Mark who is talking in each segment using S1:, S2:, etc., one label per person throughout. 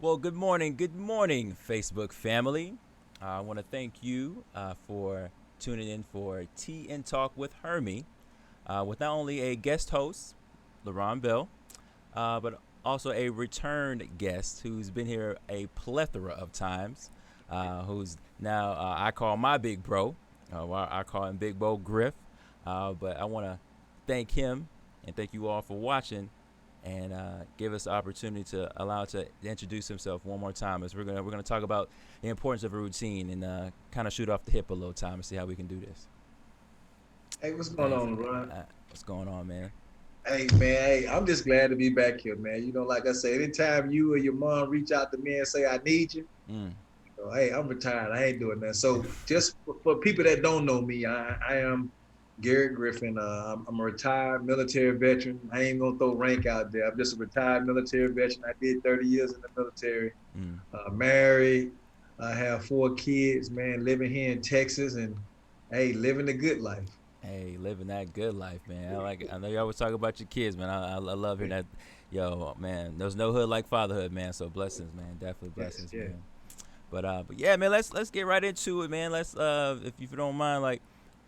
S1: Well, good morning, Facebook family. I want to thank you for tuning in for Tea and Talk with Hermie, with not only a guest host, LaRon Bell, but also a returned guest who's been here a plethora of times, who's now I call my big bro, well, I call him Big Bo Griff, but I want to thank him and thank you all for watching and give us the opportunity to allow to introduce himself one more time as we're gonna talk about the importance of a routine and kind of shoot off the hip a little time and see how we can do this.
S2: Hey, what's going
S1: Thanks.
S2: on, Ron?
S1: What's going on, man?
S2: Hey, man, hey, I'm just glad to be back here, man. Like I say, anytime you or your mom reach out to me and say, I need you,
S1: Mm.
S2: hey, I'm retired. I ain't doing that. So, just for people that don't know me, I am Garrick Griffin. I'm a retired military veteran. I ain't gonna throw rank out there. I'm just a retired military veteran. I did 30 years in the military.
S1: Mm.
S2: Married. I have 4 kids, man, living here in Texas and, hey, living the good life.
S1: Hey, living that good life, man. I like it. I know you always talk about your kids, man. I love hearing that. Yo, man, there's no hood like fatherhood, man. So blessings, man. Definitely
S2: Yes,
S1: blessings,
S2: yeah.
S1: man. But yeah, man. Let's get right into it, man. Let's if you don't mind, like,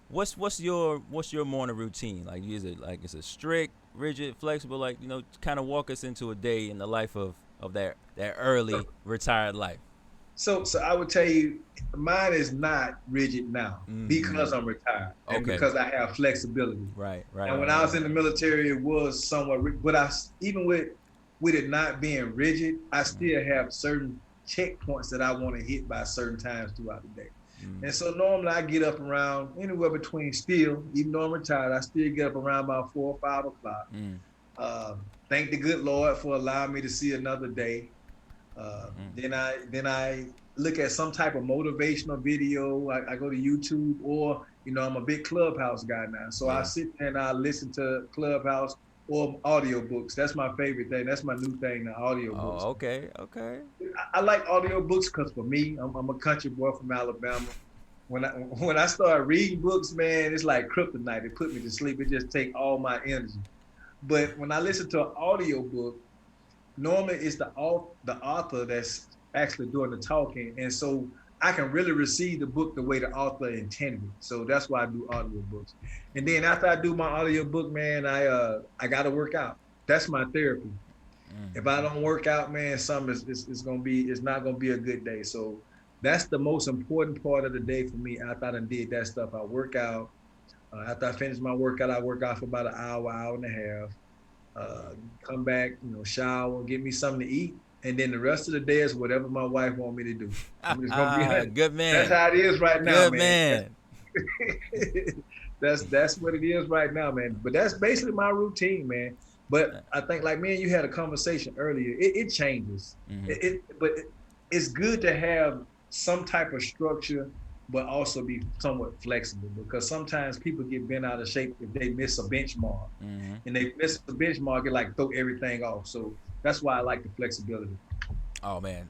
S1: what's your morning routine? Like, is it strict, rigid, flexible? Like, kind of walk us into a day in the life of that early retired life.
S2: So I would tell you, mine is not rigid now
S1: Mm-hmm.
S2: because I'm retired and
S1: Okay.
S2: because I have flexibility.
S1: Right. Right.
S2: And when
S1: Right.
S2: I
S1: Right.
S2: was in the military, it was somewhat, but even with it not being rigid, I still have certain checkpoints that I want to hit by certain times throughout the day.
S1: Mm-hmm.
S2: And so normally I get up around anywhere between still, even though I'm retired, I still get up around about 4 or 5 o'clock.
S1: Mm-hmm.
S2: Uh, thank the good Lord for allowing me to see another day. Then I look at some type of motivational video. I go to YouTube, or I'm a big Clubhouse guy now, so I
S1: Yeah.
S2: sit there and I listen to Clubhouse or audiobooks. That's my favorite thing. That's my new thing, the audiobooks.
S1: Oh, okay. Okay.
S2: I like audiobooks because for me, I'm a country boy from Alabama. When I start reading books, man, it's like kryptonite. It put me to sleep. It just take all my energy. But when I listen to an audiobook, normally it's the author that's actually doing the talking, and so I can really receive the book the way the author intended it. So that's why I do audiobooks. And then after I do my audiobook, man, I got to work out. That's my therapy. If I
S1: Mm-hmm.
S2: don't work out, man, something is gonna be it's not gonna be a good day. So that's the most important part of the day for me. After I done did that stuff, I work out. After I finish my workout, I work out for about an hour, hour and a half. uh, Come back, shower, get me something to eat, and then the rest of the day is whatever my wife want me to do. I'm just gonna be honest.
S1: Good
S2: That's
S1: man.
S2: how it is right now,
S1: Good
S2: man.
S1: man.
S2: That's what it is right now, man. But that's basically my routine, man. But I think like me and you had a conversation earlier. It changes.
S1: Mm-hmm.
S2: It's good to have some type of structure, but also be somewhat flexible because sometimes people get bent out of shape if they miss a benchmark,
S1: Mm-hmm.
S2: and they miss a benchmark, it like throw everything off. So that's why I like the flexibility.
S1: Oh man,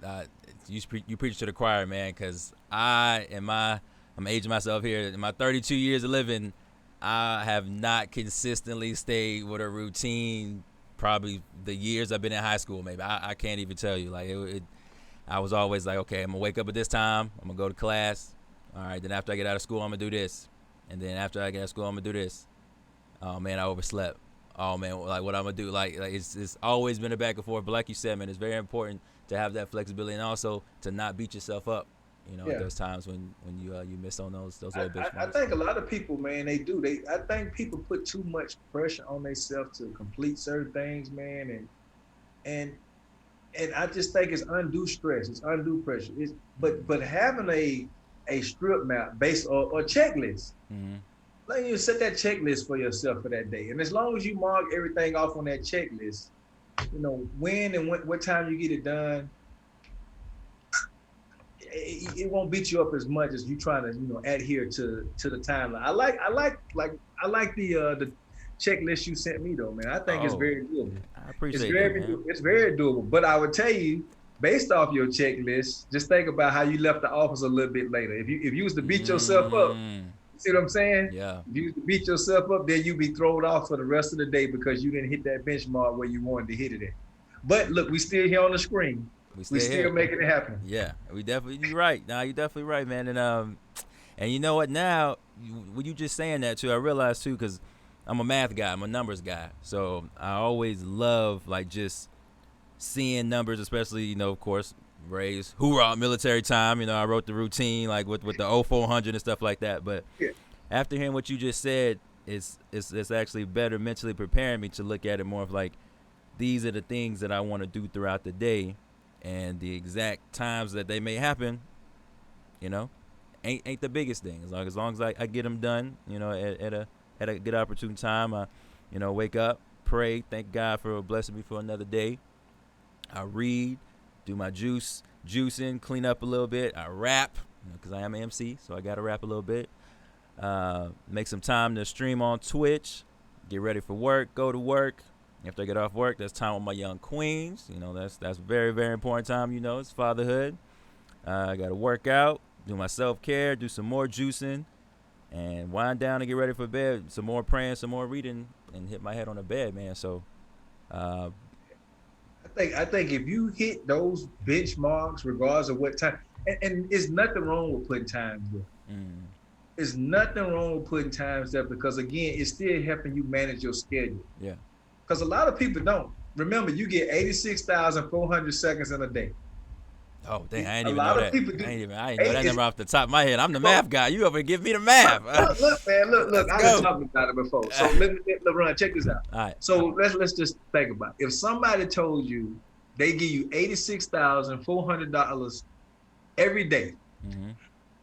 S1: you preach to the choir, man. Cause I'm aging myself here. In my 32 years of living, I have not consistently stayed with a routine. Probably the years I've been in high school, maybe I can't even tell you. Like I was always like, okay, I'm gonna wake up at this time. I'm gonna go to class. All right, then after I get out of school, I'm gonna do this, and then after I get out of school, I'm gonna do this. Oh man, I overslept. Oh man, like what I'm gonna do? Like it's always been a back and forth. But like you said, man, it's very important to have that flexibility and also to not beat yourself up.
S2: Yeah.
S1: Those times when you miss on those
S2: I,
S1: little
S2: I
S1: benchmarks.
S2: think a lot of people, man, they do. I think people put too much pressure on themselves to complete certain things, man, and and I just think it's undue stress. It's undue pressure. But having a strip map based or checklist,
S1: Mm-hmm.
S2: like you set that checklist for yourself for that day, and as long as you mark everything off on that checklist, when and what time you get it done, it won't beat you up as much as you trying to adhere to the timeline. I like the checklist you sent me though, man. I think it's
S1: Oh,
S2: very doable.
S1: I
S2: It's
S1: appreciate that,
S2: very
S1: man.
S2: it's very doable. But I would tell you, based off your checklist, just think about how you left the office a little bit later. If you was to beat yourself up,
S1: Mm,
S2: you see what I'm saying?
S1: yeah.
S2: If you was to beat yourself up, then you be thrown off for the rest of the day because you didn't hit that benchmark where you wanted to hit it at. But look, we still here on the screen.
S1: We
S2: We
S1: stay
S2: still
S1: here.
S2: making it happen.
S1: Yeah, we definitely. You're right. Nah, you're definitely right, man. And you know what? Now, when you just saying that too, I realize too, because I'm a math guy, I'm a numbers guy, so I always love like just seeing numbers, especially of course, raise hoorah military time. I wrote the routine like with the 0400 and stuff like that. But
S2: Yeah.
S1: after hearing what you just said, it's actually better mentally preparing me to look at it more of like these are the things that I want to do throughout the day, and the exact times that they may happen, you know, ain't the biggest thing. As long as I get them done, at a good opportune time, I, wake up, pray, thank God for blessing me for another day. I read, do my juicing, clean up a little bit. I rap, because I am an MC, so I got to rap a little bit. Make some time to stream on Twitch, get ready for work, go to work. After I get off work, that's time with my young queens. That's very, very important time. It's fatherhood. I got to work out, do my self-care, do some more juicing, and wind down and get ready for bed. Some more praying, some more reading, and hit my head on the bed, man. So,
S2: I think if you hit those benchmarks, regardless of what time, and it's nothing wrong with putting times there. There's nothing wrong with putting times there because again, it's still helping you manage your schedule.
S1: Yeah.
S2: Because a lot of people don't. Remember, you get 86,400 seconds in a day.
S1: Oh, dang, I ain't even
S2: A
S1: know
S2: lot
S1: that.
S2: of people do.
S1: I ain't know that number off the top of my head. I'm the math guy. You over give me the math.
S2: Look, man, look. I've been talking about it before. So LeBron, check this out.
S1: All right.
S2: So let's just think about it. If somebody told you they give you $86,400 every day,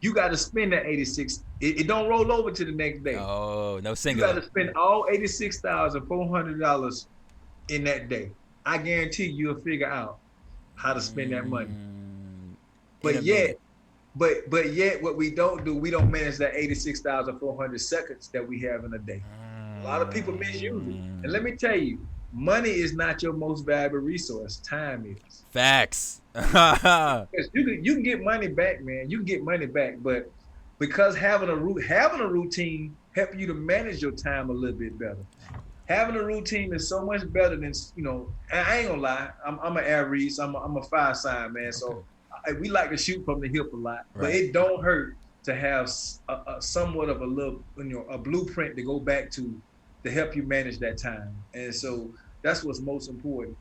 S2: you got to spend that 86. It don't roll over to the next day.
S1: Oh, no singular.
S2: You got to spend all $86,400 in that day. I guarantee you'll figure out how to spend that money. But yet, what we don't do, we don't manage that 86,400 seconds that we have in a day. A lot of people misuse it. And let me tell you, money is not your most valuable resource. Time is.
S1: Facts.
S2: You can get money back, man. You can get money back, but because having a routine help you to manage your time a little bit better. Having a routine is so much better than I ain't gonna lie. I'm an Aries. I'm a fire sign, man. So we like to shoot from the hip a lot, but it don't hurt to have a somewhat of a little, a blueprint to go back to help you manage that time. And so that's what's most important.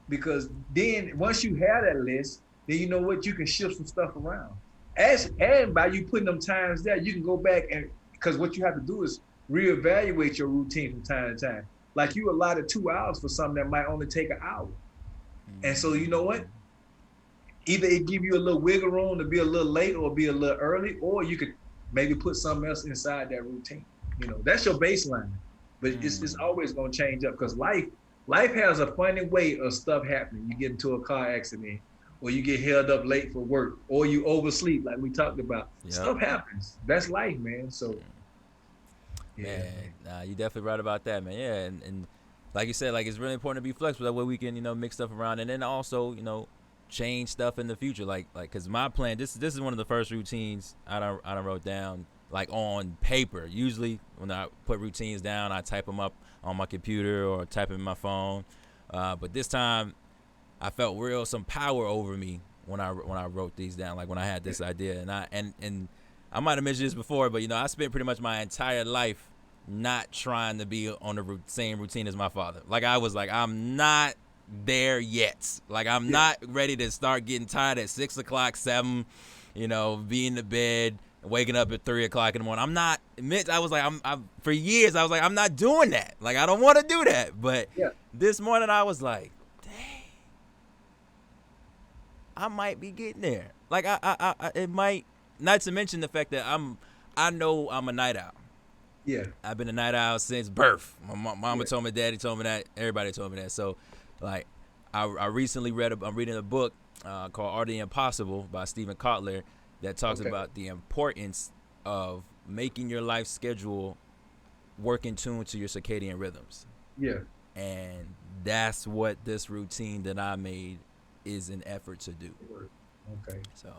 S2: Because then once you have that list, then you know what, you can shift some stuff around. And by you putting them times there, you can go back and, because what you have to do is reevaluate your routine from time to time. Like you allotted 2 hours for something that might only take an hour. And so you know what? Either it give you a little wiggle room to be a little late or be a little early, or you could maybe put something else inside that routine. That's your baseline. But it's always gonna change up because life has a funny way of stuff happening. You get into a car accident, or you get held up late for work, or you oversleep like we talked about. Yep. Stuff happens. That's life, man. So
S1: yeah. Man, you're definitely right about that, man. Yeah, and like you said, like it's really important to be flexible. That way we can, mix stuff around, and then also, change stuff in the future. Like, cause my plan. This is one of the first routines I done wrote down like on paper. Usually when I put routines down, I type them up on my computer or type them in my phone. But this time, I felt some power over me when I wrote these down. Like when I had this idea, and I might have mentioned this before, but I spent pretty much my entire life not trying to be on the same routine as my father. Like I was like, I'm not there yet. Like I'm not ready to start getting tired at 6 o'clock, 7, be in the bed, waking up at 3 o'clock in the morning. I'm not. I was like, I'm for years. I was like, I'm not doing that. Like I don't want to do that. But this morning I was like, dang, I might be getting there. Like I it might. Not to mention the fact that I know I'm a night owl.
S2: Yeah.
S1: I've been a night owl since birth. My mama told me, daddy told me that, everybody told me that. So, like, I recently I'm reading a book called Art of the Impossible by Stephen Kotler that talks about the importance of making your life schedule work in tune to your circadian rhythms. Yeah. And that's what this routine that I made is an effort to do. Okay. So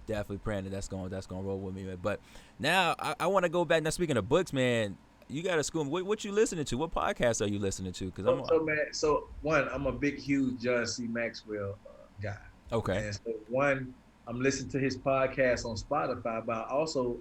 S1: definitely praying that that's gonna roll with me, man. But now I want to go back. Now speaking of books, man, you got to school me. What you listening to? What podcast are you listening to? Because
S2: I'm a big, huge John C. Maxwell guy.
S1: Okay.
S2: And so one, I'm listening to his podcast on Spotify, but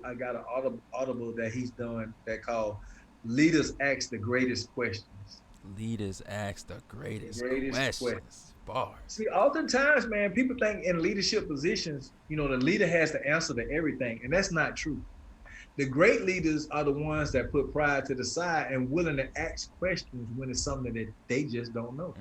S2: I got an audible that he's done that called "Leaders Ask the Greatest Questions."
S1: Leaders ask the
S2: The
S1: greatest
S2: greatest question.
S1: questions. Bars.
S2: See, oftentimes, man, people think in leadership positions, the leader has the answer to everything, and that's not true. The great leaders are the ones that put pride to the side and willing to ask questions when it's something that they just don't know.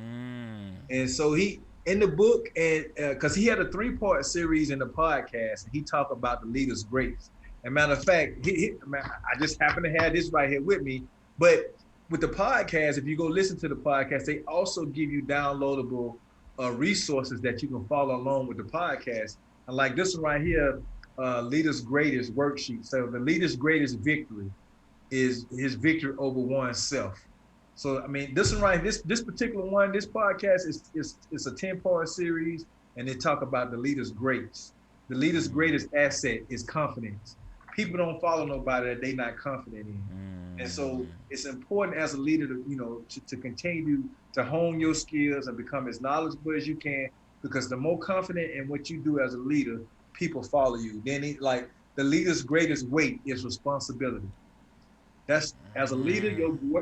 S2: And so he in the book, and because he had a 3-part series in the podcast, and he talked about the leader's grace. And matter of fact, I just happen to have this right here with me. But with the podcast, if you go listen to the podcast, they also give you downloadable resources that you can follow along with the podcast. And like this one right here, leader's greatest worksheet. So the leader's greatest victory is his victory over oneself. So I mean, this one right, this particular one, this podcast is a 10-part series, and they talk about the leader's grace. The leader's greatest asset is confidence. People don't follow nobody that they're not confident in. And so it's important as a leader to continue to hone your skills and become as knowledgeable as you can, because the more confident in what you do as a leader, people follow you. Then like the leader's greatest weight is responsibility. That's as a leader,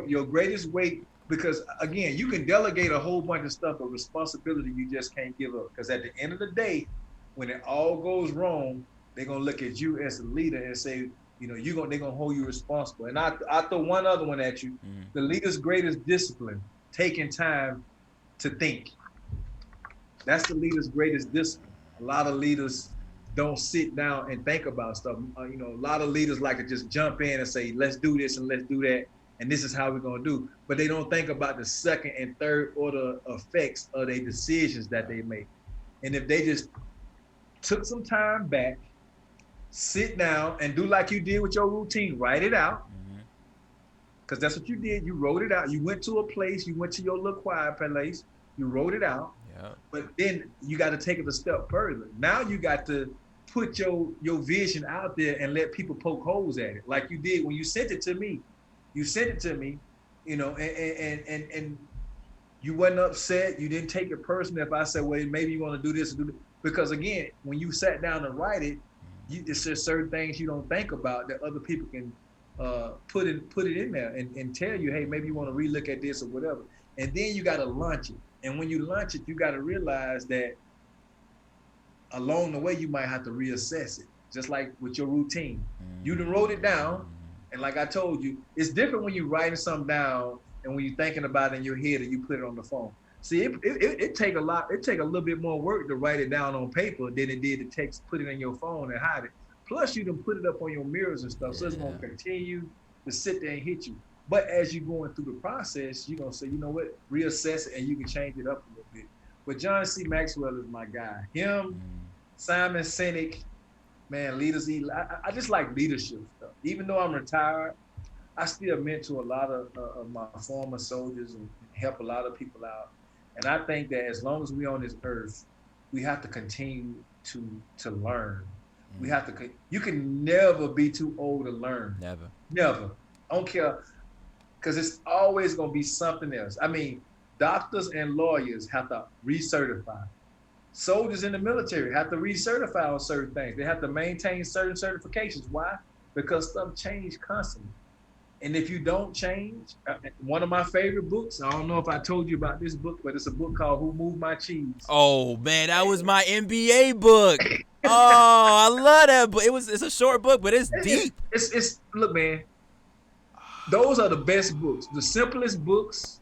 S2: your greatest weight, because again, you can delegate a whole bunch of stuff, but responsibility you just can't give up. Because at the end of the day, when it all goes wrong, they're gonna look at you as a leader and say, they're gonna hold you responsible. And I throw one other one at you. The leader's greatest discipline, taking time to think. That's the leader's greatest discipline. A lot of leaders don't sit down and think about stuff. A lot of leaders like to just jump in and say, let's do this and let's do that, and this is how we're gonna do. But they don't think about the second and third order effects of their decisions that they make. And if they just took some time back, sit down and do like you did with your routine, write it out. Because that's what you did. You wrote it out. You went to a place, you went to your little quiet place, you wrote it out. But then you got to take it a step further. Now you got to put your vision out there and let people poke holes at it, like you did when you sent it to me. You sent it to me, and you wasn't upset. You didn't take it personally if I said, well, maybe you want to do this or do that. Because again, when you sat down and write it, it's just certain things you don't think about that other people can put it in there and tell you, hey, maybe you want to relook at this or whatever. And then you got to launch it. And when you launch it, you got to realize that along the way, you might have to reassess it. Just like with your routine. You done wrote it down. And like I told you, it's different when you're writing something down and when you're thinking about it in your head and you put it on the phone. See, it take a little bit more work to write it down on paper than it did to put it in your phone and hide it. Plus, you can put it up on your mirrors and stuff, so it's gonna continue to sit there and hit you. But as you're going through the process, you're gonna say, you know what, reassess it, and you can change it up a little bit. But John C. Maxwell is my guy. Him, Simon Sinek, man, leaders. I just like leadership stuff. Even though I'm retired, I still mentor a lot of my former soldiers and help a lot of people out. And I think that as long as we're on this earth, we have to continue to learn. We have to. You can never be too old to learn. Never. I don't care, because it's always gonna be something else. I mean, doctors and lawyers have to recertify. Soldiers in the military have to recertify on certain things. They have to maintain certain certifications. Why? Because stuff changes constantly. And if you don't change, one of my favorite books, I don't know if I told you about this book, but it's a book called Who Moved My Cheese?
S1: Oh, man, that was my NBA book. Oh, I love that book. It's a short book, but it's deep.
S2: Look, man, those are the best books, the simplest books.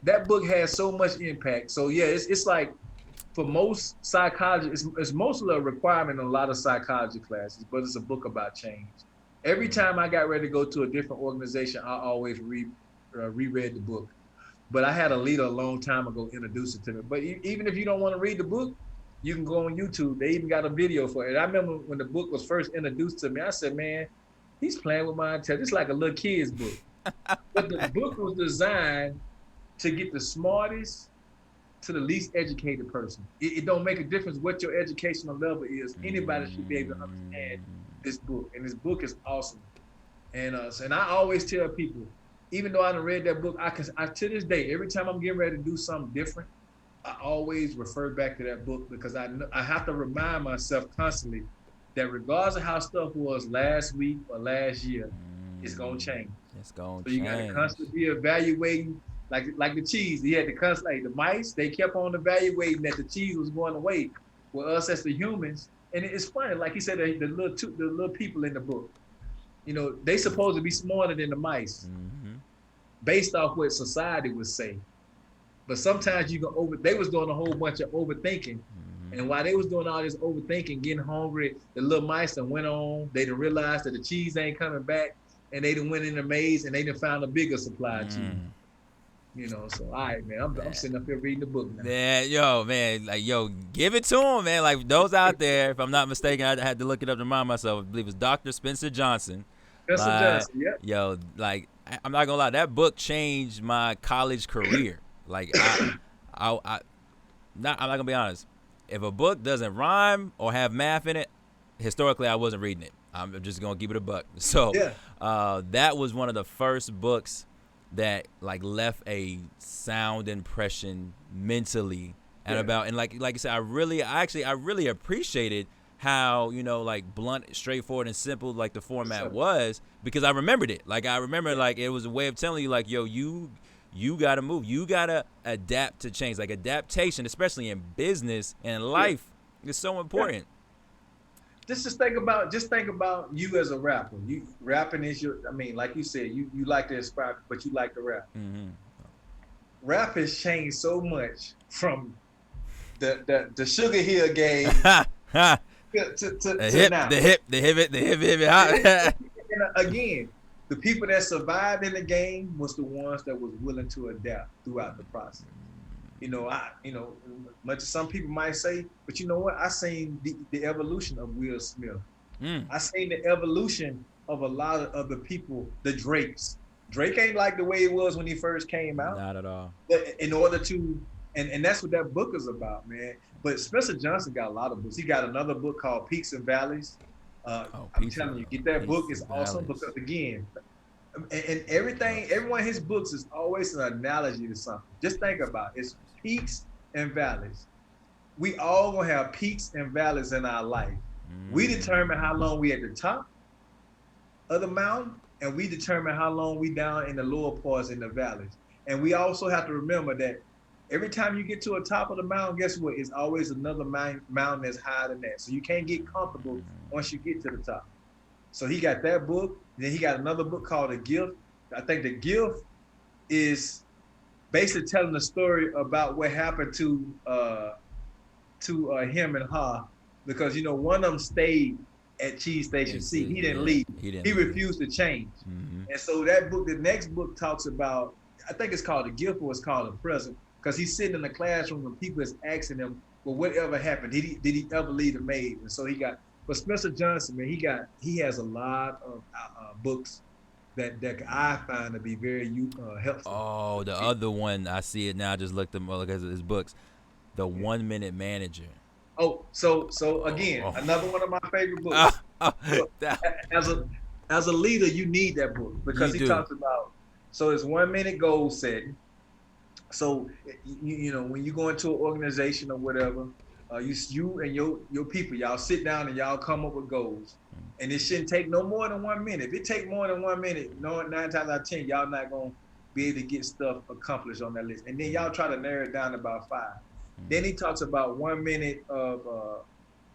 S2: That book has so much impact. So, yeah, it's like for most psychologists, it's mostly a requirement in a lot of psychology classes, but it's a book about change. Every time I got ready to go to a different organization, I always reread the book. But I had a leader a long time ago introduce it to me. But even if you don't want to read the book, you can go on YouTube. They even got a video for it. I remember when the book was first introduced to me, I said, man, he's playing with my intelligence. It's like a little kid's book. But the book was designed to get the smartest to the least educated person. It don't make a difference what your educational level is. Anybody should be able to understand this book, and this book is awesome. And I always tell people, even though I done read that book, I to this day, every time I'm getting ready to do something different, I always refer back to that book because I have to remind myself constantly that regardless of how stuff was last week or last year, it's gonna change.
S1: It's gonna
S2: So you got to
S1: change.
S2: constantly be evaluating, like the cheese. He had to constantly, the mice, they kept on evaluating that the cheese was going away. With us as the humans, and it's funny, like he said, the little people in the book, they supposed to be smarter than the mice, based off what society would say. But sometimes you go over. They was doing a whole bunch of overthinking, and while they was doing all this overthinking, getting hungry, the little mice that went on. They didn't realize that the cheese ain't coming back, and they done went in the maze and they done found a bigger supply of cheese. So all right, man. I'm sitting up here reading the book now.
S1: Man, give it to him, man. Like those out there, if I'm not mistaken, I had to look it up to remind myself. I believe it's Dr. Spencer Johnson.
S2: Johnson, yeah.
S1: Yo, like I'm not gonna lie, that book changed my college career. Like I'm not gonna be honest. If a book doesn't rhyme or have math in it, historically I wasn't reading it. I'm just gonna keep it a buck. So that was one of the first books that like left a sound impression mentally and like you said, I really appreciated how like blunt, straightforward, and simple like the format was, because I remembered it. Like I remember like it was a way of telling you like, yo, you gotta move, you gotta adapt to change. Like adaptation, especially in business and life, is so important.
S2: Just think about you as a rapper. Rapping is like you said, you like to inspire, but you like to rap. Rap has changed so much from the Sugar Hill game to now.
S1: The hip.
S2: And again, the people that survived in the game was the ones that was willing to adapt throughout the process. Much as some people might say, but you know what? I seen the evolution of Will Smith. I seen the evolution of a lot of the people, the Drakes. Drake ain't like the way it was when he first came out.
S1: Not at all.
S2: But in order to, and that's what that book is about, man. But Spencer Johnson got a lot of books. He got another book called Peaks and Valleys. I'm telling you, get that book. It's awesome because again, and everyone in his books is always an analogy to something. Just think about it. It's peaks and valleys. We all gonna have peaks and valleys in our life. We determine how long we at the top of the mountain, and we determine how long we down in the lower parts in the valleys. And we also have to remember that every time you get to a top of the mountain, guess what? It's always another mountain that's higher than that. So you can't get comfortable once you get to the top. So he got that book. Then he got another book called The Gift. I think The Gift is basically telling the story about what happened to him and her, because one of them stayed at Cheese Station C. He didn't leave. He refused to change. And so that book, the next book talks about, I think it's called The Gift or it's called The Present, because he's sitting in the classroom and people is asking him, well, whatever happened? Did he ever leave the maze? And so but Spencer Johnson, man, he has a lot of books that I find to be very helpful.
S1: Oh, the other one, I see it now. I just looked at his books. The 1 Minute Manager.
S2: Oh, so again, another one of my favorite books. As a leader, you need that book because he talks about. So it's 1 minute goal setting. So when you go into an organization or whatever, you and your people, y'all sit down and y'all come up with goals, and it shouldn't take no more than 1 minute. If it take more than 1 minute, 9 times out of 10, y'all not gonna be able to get stuff accomplished on that list. And then y'all try to narrow it down to about 5. Then he talks about 1 minute of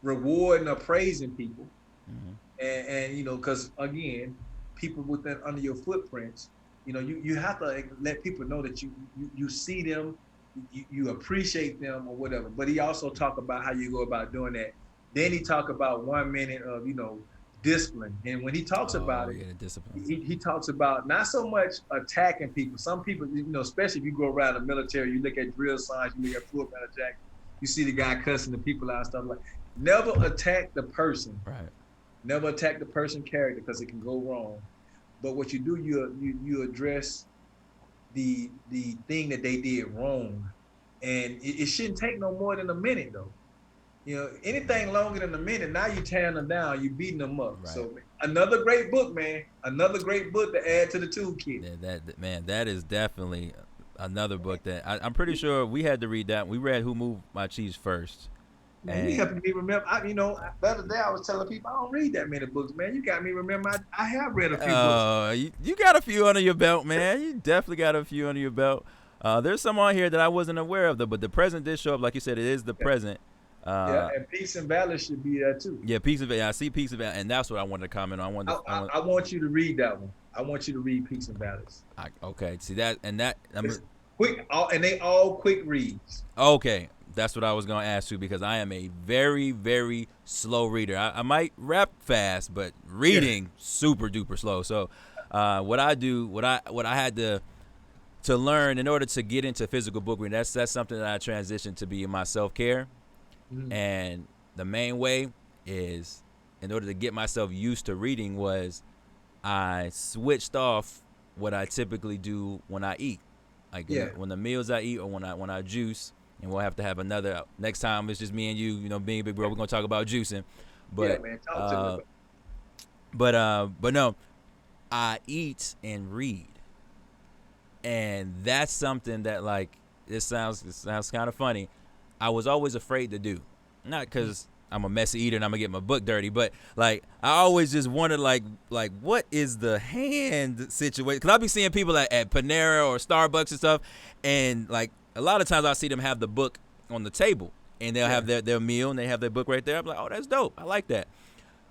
S2: rewarding or praising people, and because again, people within under your footprints, you have to let people know that you see them. You appreciate them or whatever. But he also talked about how you go about doing that. Then he talked about 1 minute of, discipline. And when he talks about it, he talks about not so much attacking people. Some people, especially if you go around the military, you look at drill signs, you look at full metal jacket, you see the guy cussing the people out and stuff like that. Never attack the person. Right. Never attack the person's character because it can go wrong. But what you do, you address the thing that they did wrong, and it shouldn't take no more than a minute though. Anything longer than a minute, now you tearing them down, you beating them up. Right. So another great book, man. Another great book to add to the toolkit.
S1: That is definitely another book that I'm pretty sure we had to read that. We read Who Moved My Cheese first.
S2: Man, you helping me remember. The other day I was telling people I don't read that many books, man. You got me remember. I have read a few books.
S1: You got a few under your belt, man. You definitely got a few under your belt. There's some on here that I wasn't aware of, though, but the present did show up. Like you said, it is the present.
S2: And Peace and Valor should be there too.
S1: Yeah, Peace and Valor. I see Peace and Valor, and that's what I wanted to comment on.
S2: I want you to read that one. I want you to read Peace and Valor.
S1: Okay, see that, and that.
S2: Quick, and they all quick reads.
S1: Okay, that's what I was gonna ask you, because I am a very, very slow reader. I might rap fast, but reading super duper slow. So, what I had to learn in order to get into physical book reading, that's something that I transitioned to be in my self-care. And the main way is, in order to get myself used to reading, was I switched off what I typically do when I eat. Like when the meals I eat, or when I juice, and we'll have to have another next time. It's just me and you, being big bro. We're gonna talk about juicing, but
S2: man, talk to me.
S1: But no, I eat and read, and that's something that, like, it sounds kind of funny. I was always afraid to do, not because I'm a messy eater and I'm gonna get my book dirty, but like I always just wondered, like what is the hand situation? Because I'll be seeing people at Panera or Starbucks and stuff, and like a lot of times I see them have the book on the table, and they'll have their meal and they have their book right there. I'm like, oh, that's dope. I like that.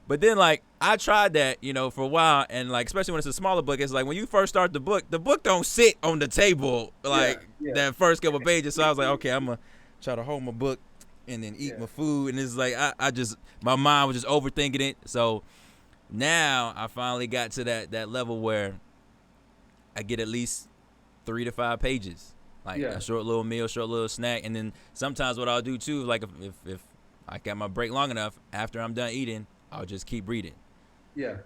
S1: But then, like, I tried that, for a while, and like, especially when it's a smaller book, it's like when you first start the book don't sit on the table like that first couple pages. So I was like, okay, I'm gonna try to hold my book and then eat my food, and it's like I just, my mind was just overthinking it. So now I finally got to that level where I get at least 3 to 5 pages, like a short little meal, short little snack. And then sometimes what I'll do too, like if I got my break long enough after I'm done eating, I'll just keep reading.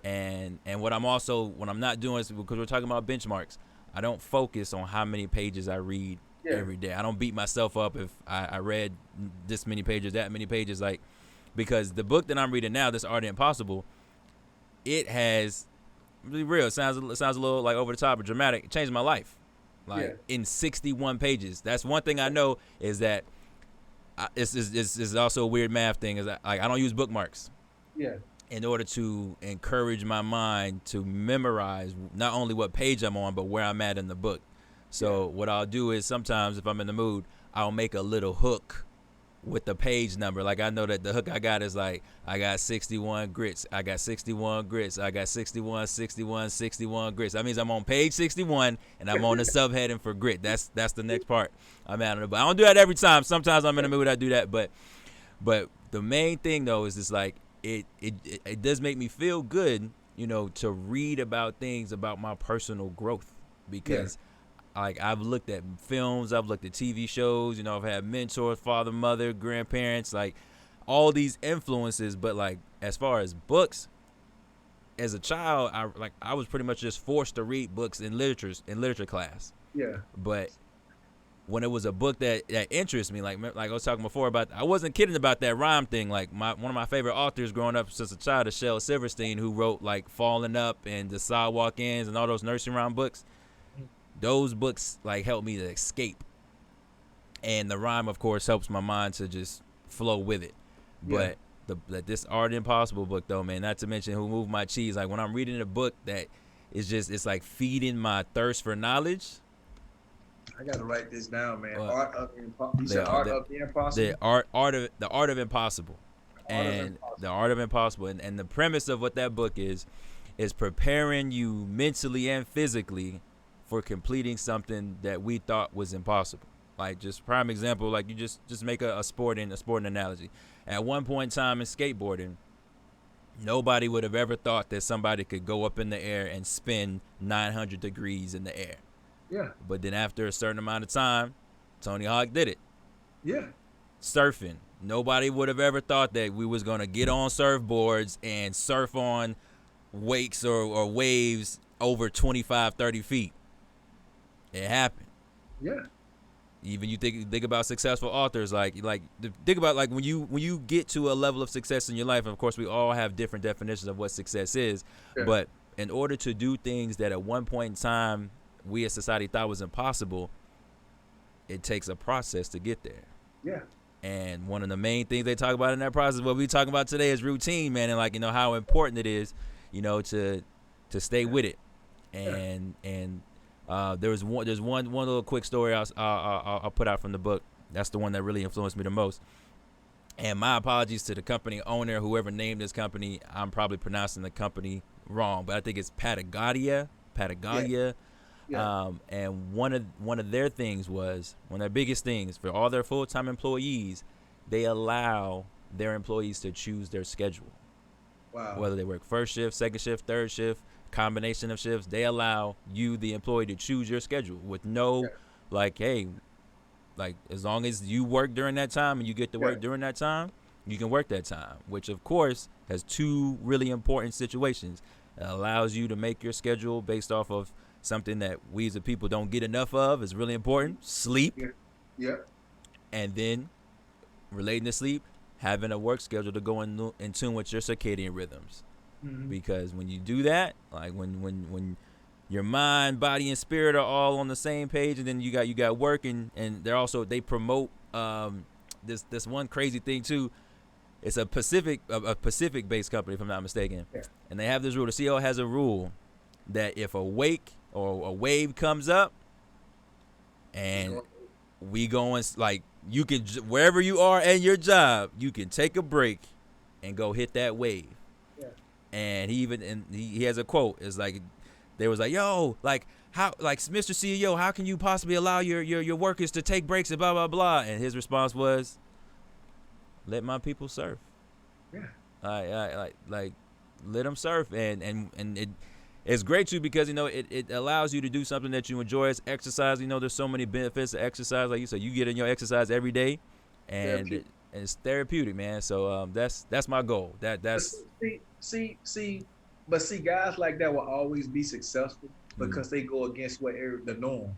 S1: And what I'm also, when I'm not doing is, because we're talking about benchmarks, I don't focus on how many pages I read every day. I don't beat myself up if I read this many pages, that many pages, like, because the book that I'm reading now, this Art of Impossible, it has, really real, it sounds a little like over the top or dramatic. It changed my life, like in 61 pages. That's one thing I know, is that it's also a weird math thing, is that, like, I don't use bookmarks. In order to encourage my mind to memorize not only what page I'm on, but where I'm at in the book. So what I'll do is, sometimes if I'm in the mood, I'll make a little hook with the page number. Like, I know that the hook I got is like, I got 61 grits. I got 61 grits. I got 61 grits. That means I'm on page 61 and I'm on the subheading for grit. That's the next part I'm at. But I don't do that every time. Sometimes I'm in the mood, I do that. But the main thing though is just like, it does make me feel good, to read about things about my personal growth, because like, I've looked at films, I've looked at TV shows, I've had mentors, father, mother, grandparents, like all these influences. But like, as far as books, as a child, I was pretty much just forced to read books in literature class. But when it was a book that interests me, like I was talking before about, I wasn't kidding about that rhyme thing. Like, one of my favorite authors growing up since a child is Shel Silverstein, who wrote like Falling Up and The Sidewalk Ends and all those nursery rhyme books. Those books like helped me to escape, and the rhyme, of course, helps my mind to just flow with it. But this Art Impossible book, though, man, not to mention Who Moved My Cheese, like when I'm reading a book that is just, it's like feeding my thirst for knowledge.
S2: I gotta write this down, man. Art of the Impossible. The Art of Impossible.
S1: The Art of Impossible, and the premise of what that book is preparing you mentally and physically for completing something that we thought was impossible. Like, just prime example, like, you just make a sporting analogy. At one point in time in skateboarding, nobody would have ever thought that somebody could go up in the air and spin 900 degrees in the air. But then after a certain amount of time, Tony Hawk did it. Surfing, nobody would have ever thought that we was gonna get on surfboards and surf on wakes or waves over 25, 30 feet. It happened. Even you think about successful authors, like think about, like, when you get to a level of success in your life, and of course we all have different definitions of what success is, but in order to do things that at one point in time we as society thought was impossible, it takes a process to get there.
S2: Yeah.
S1: And one of the main things they talk about in that process, what we talking about today, is routine, man, and like, how important it is, to stay with it. And there's one little quick story I'll put out from the book. That's the one that really influenced me the most. And my apologies to the company owner, whoever named this company. I'm probably pronouncing the company wrong, but I think it's Patagonia.
S2: Yeah.
S1: And one of their things was, one of their biggest things for all their full-time employees, they allow their employees to choose their schedule.
S2: Wow.
S1: Whether they work first shift, second shift, third shift, combination of shifts, they allow you, the employee, to choose your schedule with no, like, hey, like, as long as you work during that time and you get to work during that time, you can work that time, which of course has two really important situations. It allows you to make your schedule based off of something that we as a people don't get enough of. Is really important: sleep.
S2: Yeah.
S1: And then, relating to sleep, having a work schedule to go in tune with your circadian rhythms. Mm-hmm. Because when you do that, like when your mind, body, and spirit are all on the same page, and then you got work, and they promote this one crazy thing too. It's a Pacific based company, if I'm not mistaken, and they have this rule. The CEO has a rule that if a wake or a wave comes up, and we going, like, you can, wherever you are at your job, you can take a break and go hit that wave. Yeah. And he has a quote. It's like, they was like, yo, like, how, like, Mr. CEO, how can you possibly allow your workers to take breaks and blah blah blah? And his response was, let my people surf. Yeah. Like let them surf, and it's great too, because it allows you to do something that you enjoy as exercise. There's so many benefits to exercise, like you said. You get in your exercise every day, and it's therapeutic, man. So that's my goal. That's
S2: but see, guys like that will always be successful because they go against the norm.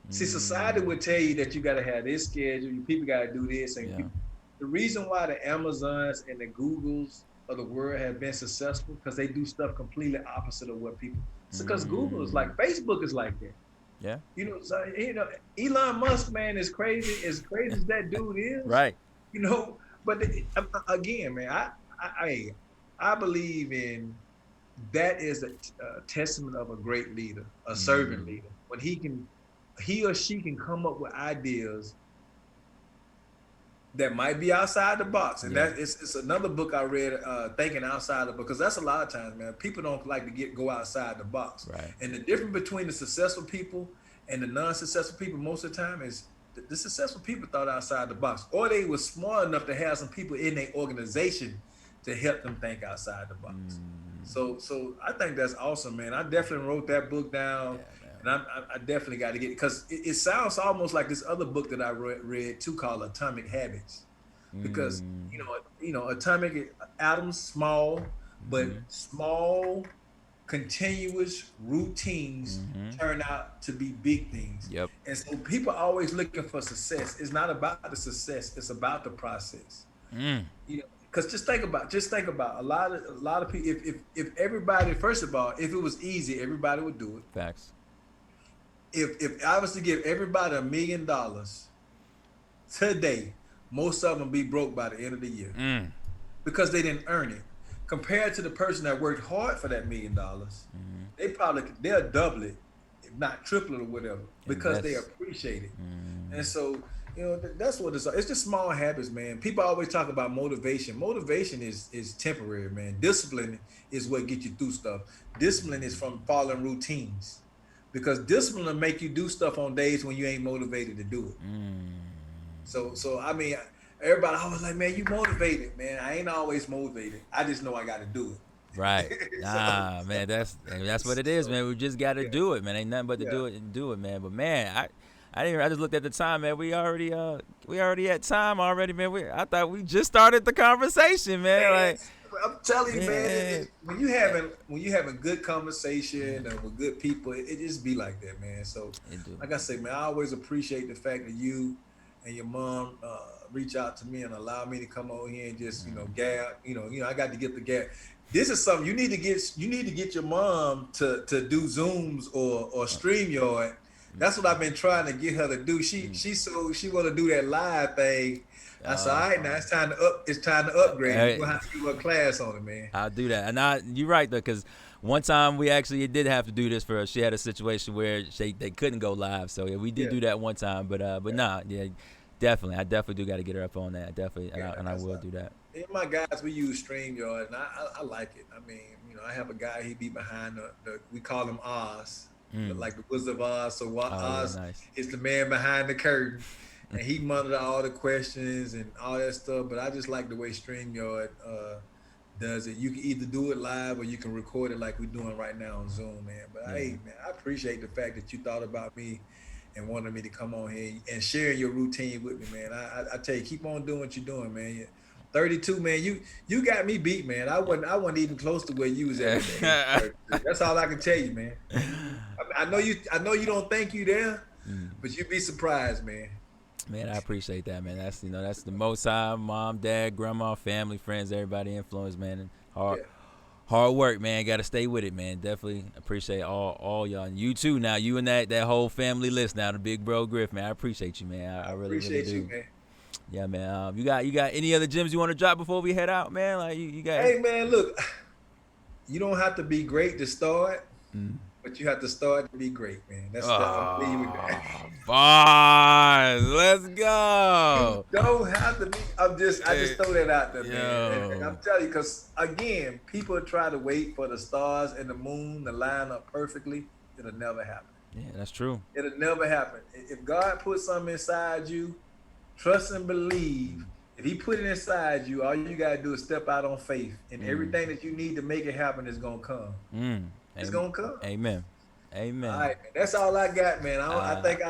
S2: See, society would tell you that you got to have this schedule, you people got to do this, and the reason why the Amazons and the Googles of the world have been successful, because they do stuff completely opposite of what people. It's because Google is like, Facebook is like that.
S1: Yeah.
S2: Elon Musk, man, is crazy. As crazy as that dude is.
S1: Right.
S2: But again, man, I believe in, that is a testament of a great leader, a servant leader. When he or she can come up with ideas that might be outside the box. And that it's another book I read, Thinking Outside of, because that's a lot of times, man, people don't like to go outside the box.
S1: Right.
S2: And the difference between the successful people and the non-successful people most of the time is the successful people thought outside the box, or they were smart enough to have some people in their organization to help them think outside the box. So I think that's awesome, man. I definitely wrote that book down. And I definitely got to get it, because it sounds almost like this other book that I read too, called Atomic Habits, because atomic atoms, small, but small continuous routines turn out to be big things.
S1: Yep.
S2: And so people are always looking for success. It's not about the success, it's about the process. Because just think about a lot of people. If everybody, first of all, if it was easy, everybody would do it.
S1: Facts.
S2: If I was to give everybody $1 million today, most of them be broke by the end of the year because they didn't earn it. Compared to the person that worked hard for that $1 million, they'll double it, if not triple it or whatever, because they appreciate it. And so, that's what it's just small habits, man. People always talk about motivation. Motivation is temporary, man. Discipline is what gets you through stuff. Discipline is from following routines. Because discipline will make you do stuff on days when you ain't motivated to do it. So I mean, everybody always like, man, you motivated, man. I ain't always motivated. I just know I got to do it.
S1: Right. Man, that's what it is, man. We just got to do it, man. Ain't nothing but to do it and do it, man. But man, I just looked at the time, man. We already at time already, man. I thought we just started the conversation, man. Like,
S2: I'm telling you, man, when you having good conversation with good people, it just be like that, man. So, like I say, man, I always appreciate the fact that you and your mom reach out to me and allow me to come over here and just gab. I got to get the gab. This is something you need to get your mom to do Zooms or StreamYard. That's what I've been trying to get her to do. She want to do that live thing. I said, all right, now it's time to upgrade. You're gonna have to do a class on it, man.
S1: I'll do that. And you're right though, because one time we actually did have to do this for her. She had a situation where they couldn't go live, so yeah, we did do that one time. But definitely, I definitely do got to get her up on that. Definitely, and I will do that.
S2: Me and my guys, we use StreamYard, and I like it. I mean, I have a guy, he be behind we call him Oz, like the Wizard of Oz. So Oz is the man behind the curtain, and he monitor all the questions and all that stuff. But I just like the way StreamYard does it. You can either do it live or you can record it like we're doing right now on Zoom, man. But hey, man, I appreciate the fact that you thought about me and wanted me to come on here and share your routine with me, man. I tell you, keep on doing what you're doing, man. 32, man. You got me beat, man. I wasn't even close to where you was at. That's all I can tell you, man. I know you don't think you there, but you'd be surprised, man.
S1: Man, I appreciate that, man. That's the Most High, mom, dad, grandma, family, friends, everybody influence, man. And hard work, man. Got to stay with it, man. Definitely appreciate all y'all, and you too. Now you and that whole family list now, the big bro Griff, man. I appreciate you, man. I really
S2: appreciate
S1: do.
S2: You, man.
S1: Yeah, man. You got any other gems you want to drop before we head out, man? Like you got.
S2: Hey, man, look, you don't have to be great to start, but you have to start to be great, man. That's I'm leaving with that.
S1: Bars, let's go.
S2: You don't have to be. I just throw that out there, man. And I'm telling you, because again, people try to wait for the stars and the moon to line up perfectly. It'll never happen.
S1: Yeah, that's true.
S2: It'll never happen. If God put something inside you, trust and believe. If he put it inside you, all you got to do is step out on faith. And everything that you need to make it happen is going to come. It's going to come.
S1: Amen. Amen.
S2: All right, man. That's all I got, man. I think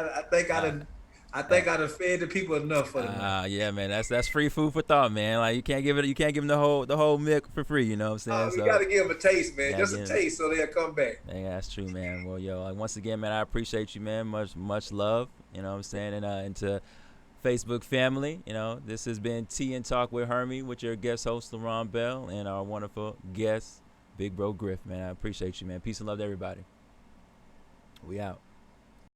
S2: I done fed the people enough for them.
S1: Yeah, man. That's free food for thought, man. Like you can't give them the whole milk for free. You know what I'm saying?
S2: We got to give them a taste, man. Just a taste, so they'll come back.
S1: Yeah, that's true, man. Well, like, once again, man, I appreciate you, man. Much love. You know what I'm saying? And to Facebook family, this has been Tea and Talk with Hermie with your guest host LaRon Bell and our wonderful guest Big Bro Griff, man. I appreciate you, man. Peace and love to everybody. We out.